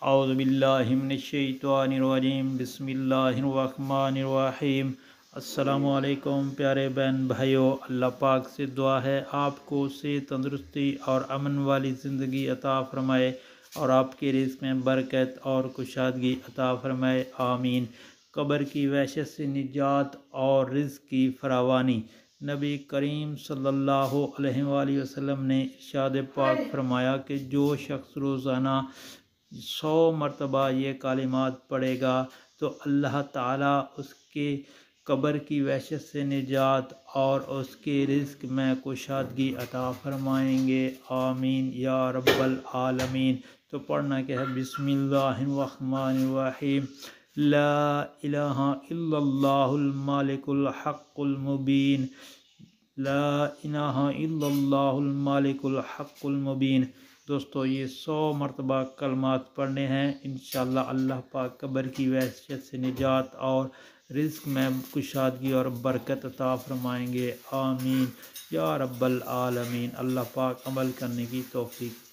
اعوذ باللہ من الشیطان الرجیم بسم اللہ الرحمن الرحیم۔ السلام علیکم پیارے بہن بھائیوں، اللہ پاک سے دعا ہے آپ کو صحت، تندرستی اور امن والی زندگی عطا فرمائے اور آپ کے رزق میں برکت اور کشادگی عطا فرمائے، آمین۔ قبر کی وحشت سے نجات اور رزق کی فراوانی۔ نبی کریم صلی اللہ علیہ وآلہ وسلم نے ارشاد پاک فرمایا کہ جو شخص روزانہ 100 مرتبہ یہ کلمات پڑھے گا تو اللہ تعالیٰ اس کے قبر کی وحشت سے نجات اور اس کے رزق میں کشادگی عطا فرمائیں گے، آمین یا رب العالمین۔ تو پڑھنا کیا ہے، بسم اللہ الرحمن الرحیم۔ لا الہ الا اللہ المالک الحق المبین، لا الہ الا اللہ المالک الحق المبین۔ دوستو یہ 100 مرتبہ کلمات پڑھنے ہیں، انشاءاللہ اللہ پاک قبر کی وحشت سے نجات اور رزق میں کشادگی اور برکت عطا فرمائیں گے، آمین یا رب العالمین۔ اللہ پاک عمل کرنے کی توفیق